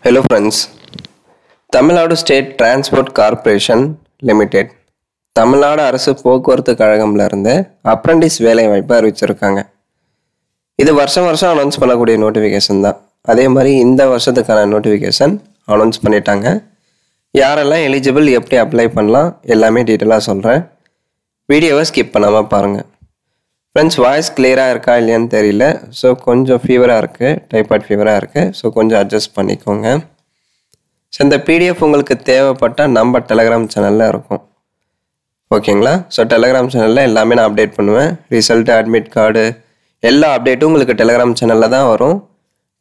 Hello friends, Tamil Nadu state transport corporation limited Tamil Nadu அரசு போக்குவரத்து கழகம்ல இருந்து அப்ரண்டிஸ் வேலை வாய்ப்பு அறிவிச்சிருக்காங்க. இது வருஷம் அனௌன்ஸ் பண்ணக்கூடிய நோட்டிஃபிகேஷன் தான். அதே மாதிரி இந்த வருஷத்துக்கான நோட்டிஃபிகேஷன் அனௌன்ஸ் பண்ணிட்டாங்க. யாரெல்லாம் எலிஜிபிள், எப்படி அப்ளை பண்ணலாம் எல்லாமே டீட்டெயிலாக சொல்கிறேன். வீடியோவை ஸ்கிப் பண்ணாமல் பாருங்கள். ஃப்ரெண்ட்ஸ், வாய்ஸ் கிளியராக இருக்கா இல்லையான்னு தெரியல. ஸோ கொஞ்சம் ஃபீவராக இருக்குது, டைஃபாய்ட் ஃபீவராக இருக்குது. ஸோ கொஞ்சம் அட்ஜஸ்ட் பண்ணிக்கோங்க. ஸோ இந்த பிடிஎஃப் உங்களுக்கு தேவைப்பட்டால் நம்ம டெலகிராம் சேனலில் இருக்கும், ஓகேங்களா? ஸோ டெலகிராம் சேனலில் எல்லாமே நான் அப்டேட் பண்ணுவேன். ரிசல்ட்டு, அட்மிட் கார்டு, எல்லா அப்டேட்டும் உங்களுக்கு டெலகிராம் சேனலில் தான் வரும்.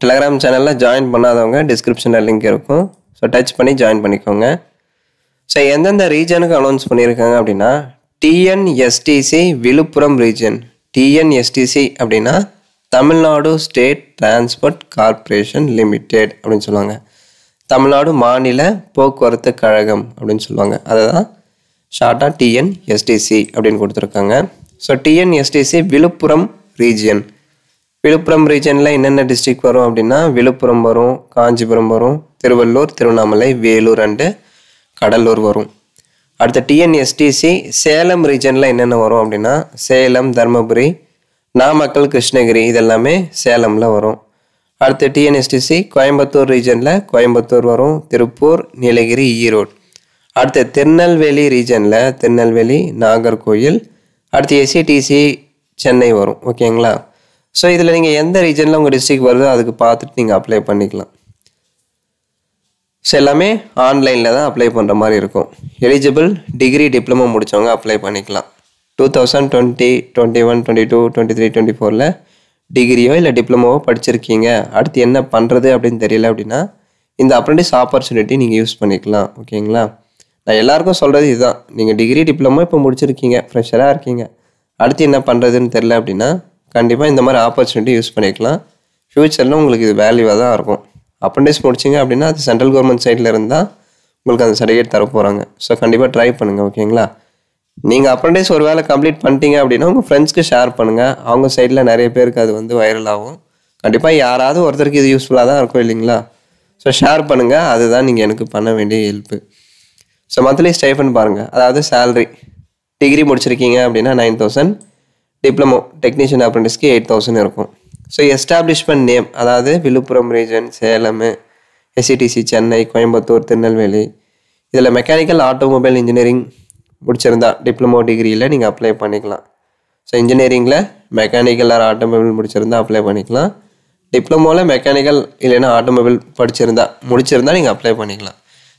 டெலகிராம் சேனலில் ஜாயின் பண்ணாதவங்க டிஸ்கிரிப்ஷனில் லிங்க் இருக்கும். ஸோ டச் பண்ணி ஜாயின் பண்ணிக்கோங்க. ஸோ எந்தெந்த ரீஜனுக்கு அனௌன்ஸ் பண்ணியிருக்காங்க அப்படின்னா, டிஎன்எஸ்டிசி விழுப்புரம் ரீஜன். டிஎன்எஸ்டிசி அப்படின்னா Tamil Nadu state transport corporation limited அப்படின்னு சொல்லுவாங்க. தமிழ்நாடு மாநில போக்குவரத்து கழகம் அப்படின்னு சொல்லுவாங்க. அதை தான் ஷார்ட்டாக டிஎன்எஸ்டிசி அப்படின்னு கொடுத்துருக்காங்க. So TNSTC Villupuram region. Villupuram ரீஜனில் என்னென்ன டிஸ்ட்ரிக்ட் வரும் அப்படின்னா, விழுப்புரம் வரும், காஞ்சிபுரம் வரும், திருவள்ளூர், திருவண்ணாமலை, வேலூர் அண்டு கடலூர் வரும். அடுத்த டிஎன்எஸ்டிசி சேலம் ரீஜனில் என்னென்ன வரும் அப்படின்னா, சேலம், தருமபுரி, நாமக்கல், கிருஷ்ணகிரி, இதெல்லாமே சேலமில் வரும். அடுத்த டிஎன்எஸ்டிசி கோயம்புத்தூர் ரீஜனில் கோயம்புத்தூர் வரும், திருப்பூர், நீலகிரி, ஈரோடு. அடுத்த திருநெல்வேலி ரீஜனில் திருநெல்வேலி, நாகர்கோயில். அடுத்து எஸ்சிடிசி சென்னை வரும், ஓகேங்களா? ஸோ இதில் நீங்கள் எந்த ரீஜனில் உங்கள் டிஸ்ட்ரிக்ட் வருதோ அதுக்கு பார்த்துட்டு நீங்கள் அப்ளை பண்ணிக்கலாம். ஸோ எல்லாமே ஆன்லைனில் தான் அப்ளை பண்ணுற மாதிரி இருக்கும். எலிஜிபிள் டிகிரி, டிப்ளமோ முடித்தவங்க அப்ளை பண்ணிக்கலாம். 2020, 21, 22, 23, 24 டிகிரியோ இல்லை டிப்ளமோவோ படிச்சிருக்கீங்க, அடுத்து என்ன பண்ணுறது அப்படின்னு தெரியல அப்படின்னா இந்த அப்ரெண்டிஸ் ஆப்பர்ச்சுனிட்டி நீங்கள் யூஸ் பண்ணிக்கலாம், ஓகேங்களா? நான் எல்லாருக்கும் சொல்கிறது இதுதான். நீங்கள் டிகிரி, டிப்ளமோ இப்போ முடிச்சிருக்கீங்க, ஃப்ரெஷராக இருக்கீங்க, அடுத்து என்ன பண்ணுறதுன்னு தெரியல அப்படின்னா கண்டிப்பாக இந்த மாதிரி ஆப்பர்ச்சுனிட்டி யூஸ் பண்ணிக்கலாம். ஃப்யூச்சரில் உங்களுக்கு இது வேல்யூவாக தான் இருக்கும். அப்ரெண்டிஸ் முடிச்சிங்க அப்படின்னா அது சென்ட்ரல் கவர்மெண்ட் சைடில் இருந்தால் உங்களுக்கு அந்த சர்டிஃபிகேட் தர போகிறாங்க. ஸோ கண்டிப்பாக ட்ரை பண்ணுங்கள், ஓகேங்களா? நீங்கள் அப்ரெண்டிஸ் ஒரு வேளை கம்ப்ளீட் பண்ணிட்டீங்க அப்படின்னா உங்கள் ஃப்ரெண்ட்ஸ்க்கு ஷேர் பண்ணுங்கள். அவங்க சைடில் நிறைய பேருக்கு அது வந்து வைரல் ஆகும். கண்டிப்பாக யாராவது ஒருத்தருக்கு இது யூஸ்ஃபுல்லாக தான் இருக்கும், இல்லைங்களா? ஸோ ஷேர் பண்ணுங்கள், அதுதான் நீங்கள் எனக்கு பண்ண வேண்டிய ஹெல்ப்பு. ஸோ மந்த்லி ஸ்டைஃபன் பாருங்கள். அதாவது சேலரி, டிகிரி முடிச்சிருக்கீங்க அப்படின்னா 9,000, டிப்ளமோ டெக்னீஷியன் அப்ரெண்டிஸ்க்கு 8,000 இருக்கும். ஸோ எஸ்டாப்ளிஷ்மெண்ட் நேம், அதாவது விழுப்புரம் ரீஜன், சேலம், எஸ்சிடிசி சென்னை, கோயம்புத்தூர், திருநெல்வேலி. இதில் மெக்கானிக்கல் ஆட்டோமொபைல் இன்ஜினியரிங் முடிச்சிருந்தா டிப்ளமோ டிகிரியில் நீங்கள் அப்ளை பண்ணிக்கலாம். ஸோ இன்ஜினியரிங்கில் மெக்கானிக்கல் ஆர் ஆட்டோமொபைல் முடிச்சிருந்தா அப்ளை பண்ணிக்கலாம். டிப்ளமோவில் மெக்கானிக்கல் இல்லைன்னா ஆட்டோமொபைல் முடிச்சிருந்தா நீங்கள் அப்ளை பண்ணிக்கலாம்.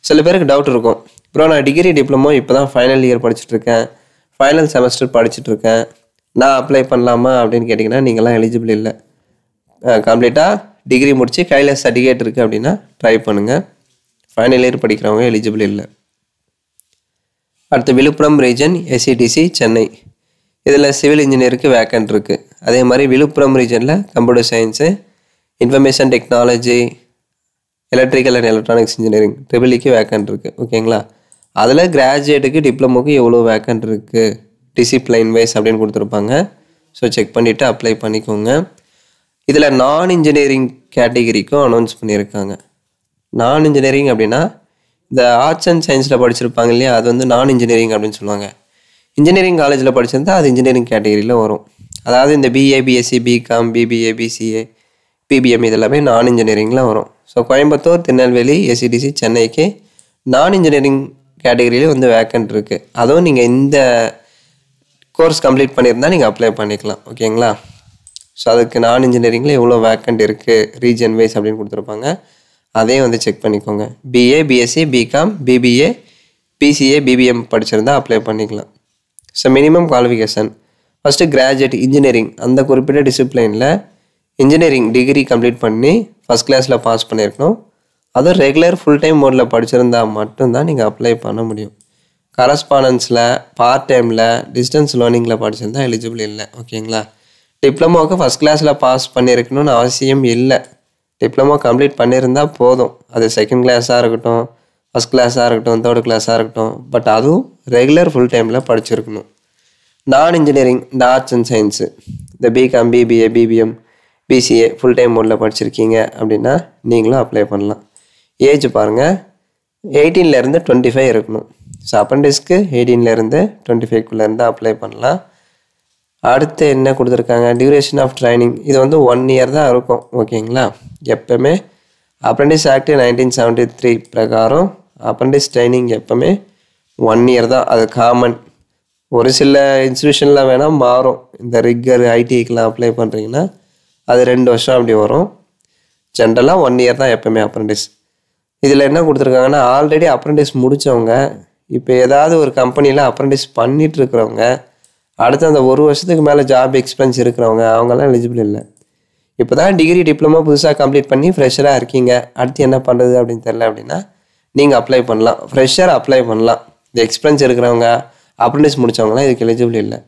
சில பேருக்கு டவுட் இருக்கும், ப்ரோ நான் டிகிரி, டிப்ளமோ இப்போ தான் ஃபைனல் இயர் படிச்சுட்ருக்கேன், ஃபைனல் செமஸ்டர் படிச்சுட்ருக்கேன், நான் அப்ளை பண்ணலாமா அப்படின்னு கேட்டிங்கன்னா நீங்களாம் எலிஜிபிள் இல்லை. கம்ப்ளீட்டாக டிகிரி முடித்து கையில் சர்டிஃபிகேட் இருக்குது அப்படின்னா ட்ரை பண்ணுங்கள். ஃபைனல் இயர் படிக்கிறவங்க எலிஜிபிள் இல்லை. அடுத்து விழுப்புரம் ரீஜன், எஸ்சிடிசி சென்னை. இதில் சிவில் இன்ஜினியருக்கு வேக்கன்ட் இருக்குது. அதே மாதிரி விழுப்புரம் ரீஜனில் computer science, information technology, electrical and electronics engineering ட்ரிபிள்இக்கு வேக்கன்ட் இருக்குது, ஓகேங்களா? அதில் கிராஜுவேட்டுக்கு, டிப்ளமோக்கு எவ்வளோ வேக்கன்ட் இருக்குது, டிசிப்ளைன் வைஸ் அப்படின்னு கொடுத்துருப்பாங்க. ஸோ செக் பண்ணிவிட்டு அப்ளை பண்ணிக்கோங்க. இதில் நான் இன்ஜினியரிங் கேட்டகிரிக்கும் அனௌன்ஸ் பண்ணியிருக்காங்க. நான் இன்ஜினியரிங் அப்படின்னா இந்த ஆர்ட்ஸ் அண்ட் சயின்ஸில் படிச்சிருப்பாங்க இல்லையா, அது வந்து நான் இன்ஜினியரிங் அப்படின்னு சொல்லுவாங்க. இன்ஜினியரிங் காலேஜில் படிச்சிருந்தா அது இன்ஜினியரிங் கேட்டகிரியில் வரும். அதாவது இந்த BA, BSc, BCom, BBA, BCA, BBM இதெல்லாமே நான் இன்ஜினியரிங்கில் வரும். ஸோ கோயம்புத்தூர், திருநெல்வேலி, எஸ்சிடிசி சென்னைக்கு நான் இன்ஜினியரிங் கேட்டகிரியில் வந்து வேக்கன்ட் இருக்குது. அதுவும் நீங்கள் இந்த கோர்ஸ் கம்ப்ளீட் பண்ணியிருந்தால் நீங்கள் அப்ளை பண்ணிக்கலாம், ஓகேங்களா? ஸோ அதுக்கு நான் இன்ஜினியரிங்கில் எவ்வளோ வேக்கண்ட் இருக்குது ரீஜன் வைஸ் அப்படின்னு கொடுத்துருப்பாங்க. அதையும் வந்து செக் பண்ணிக்கோங்க. BA, BSc, BCom, BBA, BCA, BBM படிச்சிருந்தா அப்ளை பண்ணிக்கலாம். So minimum qualification first graduate engineering, அந்த குறிப்பிட்ட டிசிப்ளைனில் இன்ஜினியரிங் டிகிரி கம்ப்ளீட் பண்ணி ஃபஸ்ட் கிளாஸில் பாஸ் பண்ணியிருக்கணும். அதுவும் ரெகுலர் ஃபுல் டைம் மோடில் படிச்சிருந்தா மட்டும்தான் நீங்கள் அப்ளை பண்ண முடியும். கரஸ்பாண்டன்ஸில், பார்ட் டைமில், டிஸ்டன்ஸ் லேர்னிங்கில் படிச்சிருந்தா எலிஜிபிள் இல்லை, ஓகேங்களா? டிப்ளமோவுக்கு ஃபஸ்ட் கிளாஸில் பாஸ் பண்ணியிருக்கணும்னு அவசியம் இல்லை. டிப்ளமோ கம்ப்ளீட் பண்ணியிருந்தால் போதும். அது செகண்ட் கிளாஸாக இருக்கட்டும், ஃபஸ்ட் கிளாஸாக இருக்கட்டும், தேர்ட் கிளாஸாக இருக்கட்டும், பட் அதுவும் ரெகுலர் ஃபுல் டைமில் படிச்சிருக்கணும். நான் இன்ஜினியரிங், இந்த ஆர்ட்ஸ் அண்ட் சயின்ஸு, இந்த BCom, BBA, BBM BCA full time மோடில் படிச்சிருக்கீங்க அப்படின்னா நீங்களும் அப்ளை பண்ணலாம். ஏஜ் பாருங்கள், 18லேருந்து 25 இருக்கணும். ஸோ அப்ரெண்டிஸ்க்கு 18லேருந்து 25க்குள்ளேருந்து அப்ளை பண்ணலாம். அடுத்து என்ன கொடுத்துருக்காங்க, டியூரேஷன் ஆஃப் ட்ரைனிங். இது வந்து 1 இயர் தான் இருக்கும். ஓகேங்களா? எப்போவுமே அப்ரெண்டிஸ் ஆக்ட் 1973 பிரகாரம் அப்ரெண்டிஸ் ட்ரைனிங் எப்போவுமே 1 இயர் தான். அது காமன். ஒரு சில இன்ஸ்டியூஷனில் வேணால் மாறும். இந்த ரிக்கர் ஐடிஐக்கெலாம் அப்ளை பண்ணுறீங்கன்னா அது 2 வருஷம் அப்படி வரும். ஜென்ரலாக 1 இயர் தான் எப்போவுமே அப்ரெண்டிஸ். இதில் என்ன கொடுத்துருக்காங்கன்னா, ஆல்ரெடி அப்ரெண்டிஸ் முடித்தவங்க இப்போ ஏதாவது ஒரு கம்பெனியில் அப்ரெண்டிஸ் பண்ணிகிட்டு இருக்கிறவங்க, அடுத்து அந்த 1 வருஷத்துக்கு மேலே ஜாப் எக்ஸ்பீரியன்ஸ் இருக்கிறவங்க அவங்கெல்லாம் எலிஜிபிள் இல்லை. இப்போ தான் டிகிரி டிப்ளமோ புதுசாக கம்ப்ளீட் பண்ணி ஃப்ரெஷராக இருக்கீங்க, அடுத்து என்ன பண்ணுறது அப்படின்னு தெரில அப்படின்னா நீங்கள் அப்ளை பண்ணலாம். ஃப்ரெஷர் அப்ளை பண்ணலாம். இந்த எக்ஸ்பீரியன்ஸ் இருக்கிறவங்க அப்ரெண்டிஸ் முடித்தவங்களாம் இதுக்கு எலிஜிபிள் இல்லை.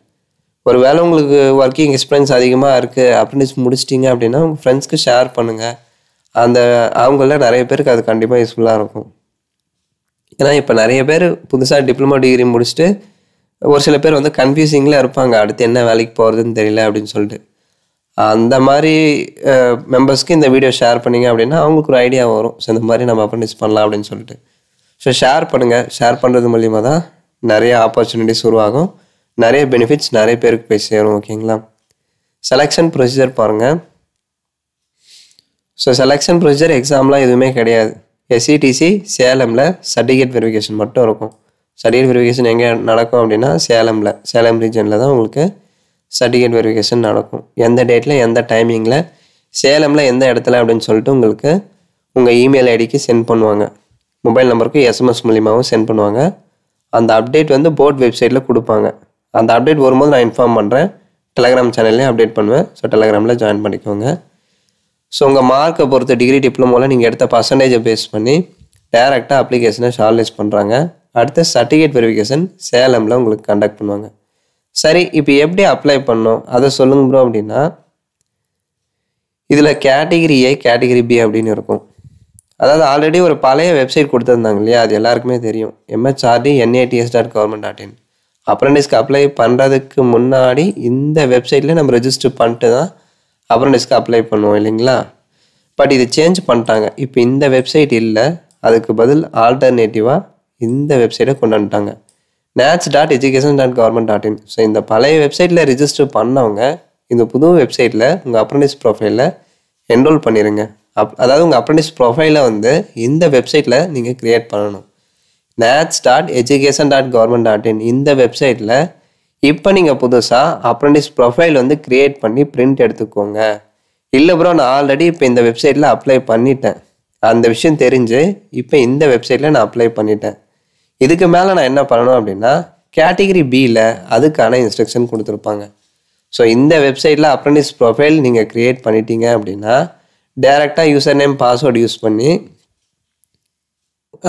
ஒரு வேளை உங்களுக்கு ஒர்க்கிங் எக்ஸ்பீரியன்ஸ் அதிகமாக இருக்குது, அப்ரெண்டிஸ் முடிச்சிட்டிங்க அப்படின்னா உங்கள் ஃப்ரெண்ட்ஸ்க்கு ஷேர் பண்ணுங்கள். அவங்கள நிறைய பேருக்கு அது கண்டிப்பாக யூஸ்ஃபுல்லாக இருக்கும். ஏன்னா இப்போ நிறைய பேர் புதுசாக டிப்ளமோ டிகிரி முடிச்சுட்டு ஒரு சில பேர் வந்து கன்ஃபியூசிங்கில் இருப்பாங்க, அடுத்து என்ன வேலைக்கு போகிறதுன்னு தெரியல அப்படின்னு சொல்லிட்டு. அந்த மாதிரி மெம்பர்ஸ்க்கு இந்த வீடியோ ஷேர் பண்ணிங்க அப்படின்னா அவங்களுக்கு ஒரு ஐடியா வரும். ஸோ இந்த மாதிரி நம்ம அப்ரெண்டிஸ் பண்ணலாம் அப்படின்னு சொல்லிட்டு. ஸோ ஷேர் பண்ணுங்கள். ஷேர் பண்ணுறது மூலிமா தான் நிறைய ஆப்பர்ச்சுனிட்டிஸ் உருவாகும், நிறைய பெனிஃபிட்ஸ் நிறைய பேருக்கு போய் சேரும். ஓகேங்களா? செலெக்ஷன் ப்ரொசீஜர் பாருங்கள். ஸோ செலெக்ஷன் ப்ரொசீஜர் எக்ஸாம்லாம் எதுவுமே கிடையாது. எஸ்சிடிசி சேலமில் சர்டிஃபிகேட் வெரிஃபிகேஷன் மட்டும் இருக்கும். சர்டிஃபிகேட் வெரிஃபிகேஷன் எங்கே நடக்கும் அப்படின்னா சேலம் ரீஜனில் தான் உங்களுக்கு சர்டிஃபிகேட் வெரிஃபிகேஷன் நடக்கும். எந்த டேட்டில் எந்த டைமிங்கில் சேலமில் எந்த இடத்துல அப்படின்னு சொல்லிட்டு உங்களுக்கு உங்கள் இமெயில் ஐடிக்கு சென்ட் பண்ணுவாங்க. மொபைல் நம்பருக்கு எஸ்எம்எஸ் மூலிமாவும் சென்ட் பண்ணுவாங்க. அந்த அப்டேட் வந்து போர்ட் வெப்சைட்டில் கொடுப்பாங்க. அந்த அப்டேட் வரும்போது நான் இன்ஃபார்ம் பண்ணுறேன். டெலகிராம் சேனல்லையும் அப்டேட் பண்ணுவேன். ஸோ டெலகிராமில் ஜாயின் பண்ணிக்கோங்க. ஸோ உங்கள் மார்க்கை பொறுத்த டிகிரி டிப்ளமோவில் நீங்கள் எடுத்த பர்சன்டேஜை பேஸ் பண்ணி டேரெக்டாக அப்ளிகேஷனை ஷார்ட்லிஸ்ட் பண்ணுறாங்க. அடுத்து சர்டிஃபிகேட் வெரிஃபிகேஷன் சேலமில் உங்களுக்கு கண்டக்ட் பண்ணுவாங்க. சரி, இப்போ எப்படி அப்ளை பண்ணணும் அதை சொல்லுங்க ப்ரோ அப்படின்னா, இதில் கேட்டகிரி ஏ கேட்டகிரி பி அப்படின்னு இருக்கும். அதாவது ஆல்ரெடி ஒரு பழைய வெப்சைட் கொடுத்துருந்தாங்க இல்லையா, அது எல்லாருக்குமே தெரியும். mhrd.nats.government.in. அப்ரெண்டிஸ்க்கு அப்ளை பண்ணுறதுக்கு முன்னாடி இந்த வெப்சைட்டில் நம்ம ரெஜிஸ்டர் பண்ணிட்டு தான் அப்ரெண்டிஸ்க்கு அப்ளை பண்ணுவோம் இல்லைங்களா. பட் இது சேஞ்ச் பண்ணிட்டாங்க. இப்போ இந்த வெப்சைட் இல்லை, அதுக்கு பதில் ஆல்டர்னேட்டிவாக இந்த வெப்சைட்டை கொண்டு வந்துட்டாங்க. nats.education.government.in. ஸோ இந்த பழைய வெப்சைட்டில் ரிஜிஸ்டர் பண்ணவங்க இந்த புது வெப்சைட்டில் உங்கள் அப்ரெண்டிஸ் ப்ரொஃபைலில் என்ரோல் பண்ணிடுங்க. அதாவது உங்கள் அப்ரெண்டிஸ் ப்ரொஃபைலை வந்து இந்த வெப்சைட்டில் நீங்கள் க்ரியேட் பண்ணணும். nats.education.government.in இந்த வெப்சைட்டில் இப்போ நீங்கள் புதுசாக அப்ரெண்டிஸ் ப்ரொஃபைல் வந்து க்ரியேட் பண்ணி பிரிண்ட் எடுத்துக்கோங்க. இல்லை ப்ரோ, நான் ஆல்ரெடி இப்போ இந்த வெப்சைட்டில் அப்ளை பண்ணிட்டேன், அந்த விஷயம் தெரிஞ்சு இப்போ இந்த வெப்சைட்டில் நான் அப்ளை பண்ணிட்டேன். இதுக்கு மேலே நான் என்ன பண்ணணும் அப்படின்னா கேட்டகிரி பியில் அதுக்கான இன்ஸ்ட்ரக்ஷன் கொடுத்துருப்பாங்க. ஸோ இந்த வெப்சைட்டில் அப்ரெண்டிஸ் ப்ரொஃபைல் நீங்கள் க்ரியேட் பண்ணிட்டீங்க அப்படின்னா டைரெக்டாக யூசர் நேம் பாஸ்வேர்டு யூஸ் பண்ணி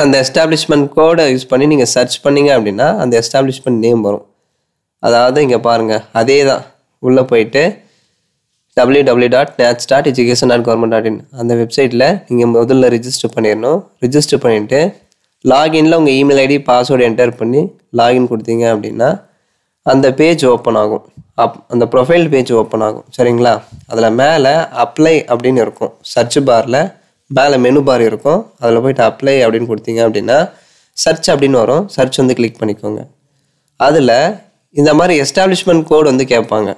அந்த எஸ்டாப்ளிஷ்மெண்ட் கோடை யூஸ் பண்ணி நீங்கள் சர்ச் பண்ணிங்க அப்படின்னா அந்த எஸ்டாப்ளிஷ்மெண்ட் நேம் வரும். அதாவது இங்கே பாருங்கள், அதே தான். உள்ளே போயிட்டு www.nats.education.government.in அந்த வெப்சைட்டில் நீங்கள் முதல்ல ரிஜிஸ்டர் பண்ணிடணும். ரிஜிஸ்டர் பண்ணிவிட்டு லாகின்ல உங்கள் இமெயில் ஐடி பாஸ்வேர்டு என்டர் பண்ணி லாகின் கொடுத்தீங்க அப்படின்னா அந்த பேஜ் ஓப்பன் ஆகும். அந்த ப்ரொஃபைல் பேஜ் ஓப்பன் ஆகும். சரிங்களா? அதில் மேலே அப்ளை அப்படின்னு இருக்கும். சர்ச் பாரில் மேலே மெனு பார் இருக்கும். அதில் போய்ட்டு அப்ளை அப்படின்னு கொடுத்தீங்க அப்படின்னா சர்ச் அப்படின்னு வரும். சர்ச் வந்து கிளிக் பண்ணிக்கோங்க. அதில் இந்த மாதிரி எஸ்டாப்ளிஷ்மெண்ட் கோடு வந்து கேட்பாங்க.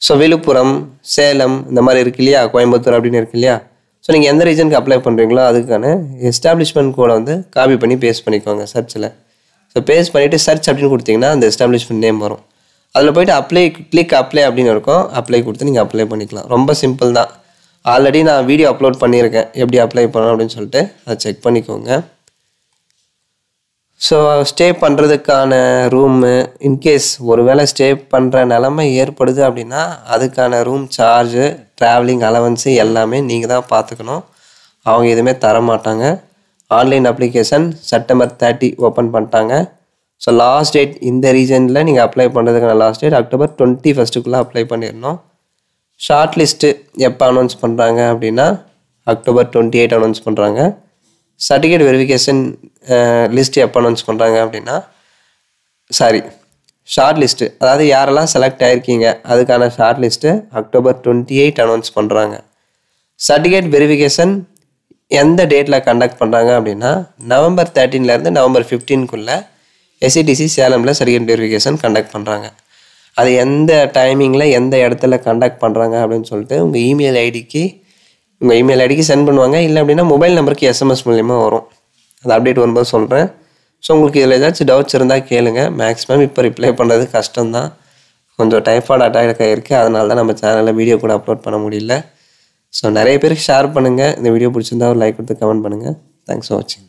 ஸோ விழுப்புரம், சேலம் இந்த மாதிரி இருக்கு இல்லையா, கோயம்புத்தூர் அப்படின்னு இருக்கு இல்லையா. ஸோ நீங்கள் எந்த ரீஜனுக்கு அப்ளை பண்ணுறீங்களோ அதுக்கான எஸ்டாப்ளிஷ்மெண்ட் கோடை வந்து காப்பி பண்ணி பேஸ்ட் பண்ணிக்கோங்க சர்ச்சில். ஸோ பேஸ்ட் பண்ணிவிட்டு சர்ச் அப்படின்னு கொடுத்தீங்கன்னா அந்த எஸ்டாப்ளிஷ்மெண்ட் நேம் வரும். அதில் போய்ட்டு அப்ளை கிளிக் அப்ளை அப்படின்னு இருக்கும். அப்ளை கொடுத்து நீங்கள் அப்ளை பண்ணிக்கலாம். ரொம்ப சிம்பிள் தான். ஆல்ரெடி நான் வீடியோ அப்லோட் பண்ணியிருக்கேன் எப்படி அப்ளை பண்ணணும் அப்படின்னு சொல்லிட்டு, அதை செக் பண்ணிக்கோங்க. ஸோ ஸ்டே பண்ணுறதுக்கான ரூமு, இன்கேஸ் ஒரு வேளை ஸ்டே பண்ணுற நிலமை ஏற்படுது அப்படின்னா அதுக்கான ரூம் சார்ஜு, ட்ராவலிங் அலவன்ஸு எல்லாமே நீங்கள் தான் பார்த்துக்கணும். அவங்க எதுவுமே தரமாட்டாங்க. ஆன்லைன் அப்ளிகேஷன் September 30 ஓப்பன் பண்ணிட்டாங்க. ஸோ லாஸ்ட் டேட் இந்த ரீஜனில் நீங்கள் அப்ளை பண்ணுறதுக்கான லாஸ்ட் டேட் October 21 அப்ளை பண்ணிடணும். ஷார்ட் லிஸ்ட்டு எப்போ அனௌன்ஸ் பண்ணுறாங்க அப்படின்னா October 28 அனௌன்ஸ் பண்ணுறாங்க. சர்டிஃபிகேட் வெரிஃபிகேஷன் லிஸ்ட் எப்போ அனௌன்ஸ் பண்ணுறாங்க அப்படின்னா ஷார்ட் லிஸ்ட்டு, அதாவது யாரெல்லாம் செலக்ட் ஆகிருக்கீங்க அதுக்கான ஷார்ட் லிஸ்ட்டு October 28 அனௌன்ஸ் பண்ணுறாங்க. சர்டிஃபிகேட் வெரிஃபிகேஷன் எந்த டேட்டில் கண்டக்ட் பண்ணுறாங்க அப்படின்னா November 13 November 15 SCTC சேலமில் சர்டிஃபிகேட் வெரிஃபிகேஷன் கண்டக்ட் பண்ணுறாங்க. அது எந்த டைமிங்கில் எந்த இடத்துல கண்டக்ட் பண்ணுறாங்க அப்படின்னு சொல்லிட்டு உங்கள் இமெயில் ஐடிக்கு சென்ட் பண்ணுவாங்க. இல்லை அப்படின்னா மொபைல் நம்பருக்கு SMS மூலிமா வரும். அது அப்டேட் வரும்போது சொல்கிறேன். ஸோ உங்களுக்கு இதில் ஏதாச்சும் டவுட்ஸ் இருந்தால் கேளுங்க. மேக்ஸிமம் இப்போ ரிப்ளை பண்ணுறது கஷ்டம்தான், கொஞ்சம் டைஃபாய்டு அட்டாக் ஆகிருக்கு, அதனால தான் நம்ம சேனலில் வீடியோ கூட அப்லோட் பண்ண முடியல. ஸோ நிறைய பேருக்கு ஷேர் பண்ணுங்கள். இந்த வீடியோ பிடிச்சிருந்தா ஒரு லைக் கொடுத்து கமெண்ட் பண்ணுங்கள். தேங்க்ஸ் ஃபார் வாட்சிங்.